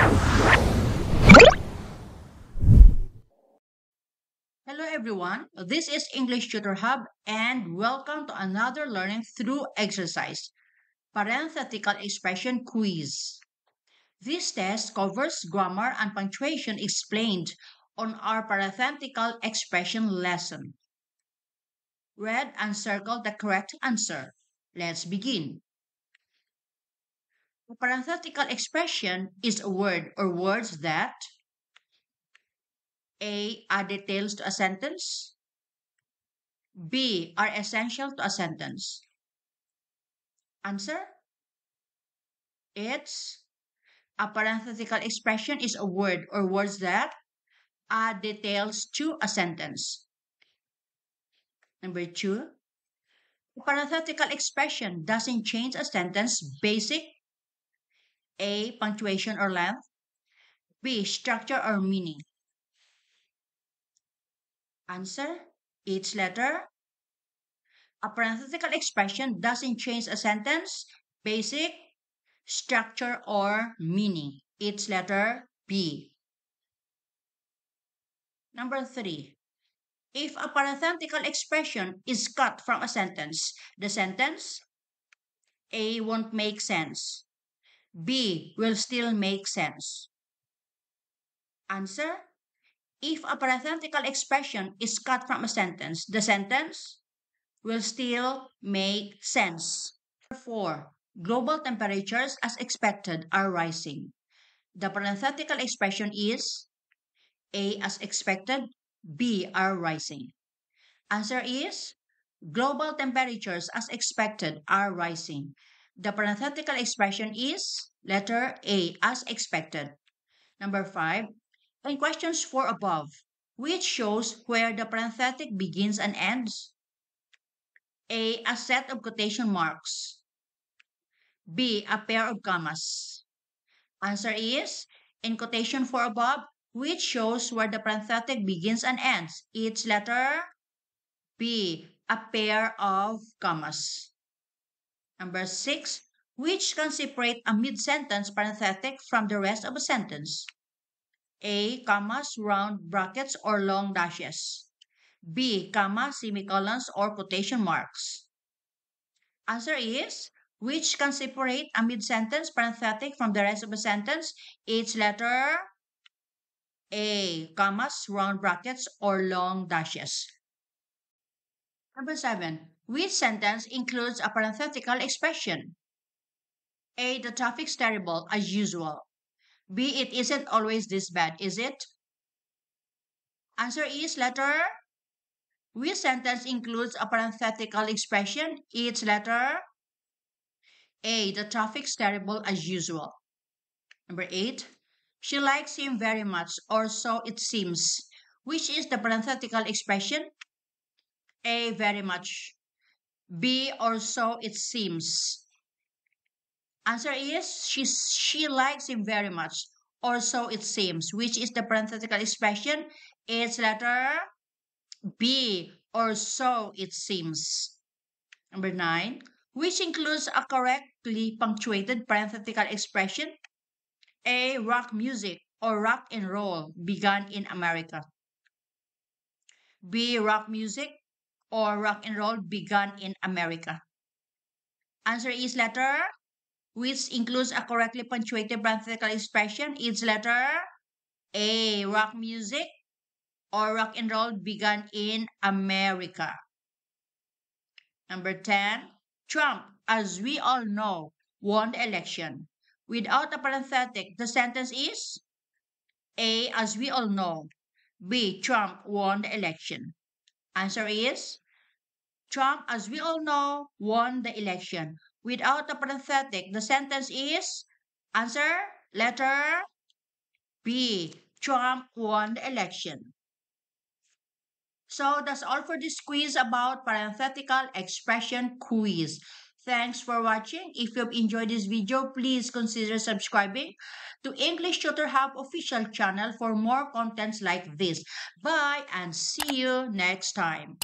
Hello everyone, this is English Tutor Hub and welcome to another learning through exercise, parenthetical expression quiz. This test covers grammar and punctuation explained on our parenthetical expression lesson. Read and circle the correct answer. Let's begin. A parenthetical expression is a word or words that A. Add details to a sentence. B. Are essential to a sentence. Answer? It's a parenthetical expression is a word or words that add details to a sentence. Number 2, a parenthetical expression doesn't change a sentence basic. A. Punctuation or length. B. Structure or meaning. Answer? Each letter. A parenthetical expression doesn't change a sentence basic, structure, or meaning. Each letter B. Number 3. If a parenthetical expression is cut from a sentence, the sentence A won't make sense. B will still make sense. Answer? If a parenthetical expression is cut from a sentence, the sentence will still make sense. 4. Global temperatures as expected are rising. The parenthetical expression is A as expected, B are rising. Answer is global temperatures as expected are rising. The parenthetical expression is letter A as expected. Number 5. In questions 4 above, which shows where the parenthetic begins and ends? A. A set of quotation marks. B. A pair of commas. Answer is in quotation 4 above, which shows where the parenthetic begins and ends. It's letter B. A pair of commas. Number 6. Which can separate a mid-sentence parenthetic from the rest of a sentence? A. Commas, round brackets, or long dashes. B. Comma, semicolons, or quotation marks. Answer is which can separate a mid-sentence parenthetic from the rest of a sentence? It's letter A. Commas, round brackets, or long dashes. Number 7. Which sentence includes a parenthetical expression? A. The traffic's terrible as usual. B. It isn't always this bad, is it? Answer is letter. Which sentence includes a parenthetical expression? It's letter A. The traffic's terrible as usual. Number 8. She likes him very much, or so it seems. Which is the parenthetical expression? A. Very much. B. Or so it seems. Answer is she likes him very much, or so it seems. Which is the parenthetical expression? It's letter B. Or so it seems. Number 9. Which includes a correctly punctuated parenthetical expression? A. Rock music or rock and roll began in America. B. Rock music or rock and roll began in America. Answer is letter which includes a correctly punctuated parenthetical expression. It's letter A. Rock music or rock and roll began in America. Number 10. Trump, as we all know, won the election. Without a parenthetic, the sentence is A. As we all know. B. Trump won the election. Answer is Trump, as we all know, won the election. Without a parenthetic, the sentence is answer letter B. Trump won the election. So that's all for this quiz about parenthetical expression quiz. Thanks for watching. If you've enjoyed this video, please consider subscribing to English Tutor Hub official channel for more contents like this. Bye and see you next time.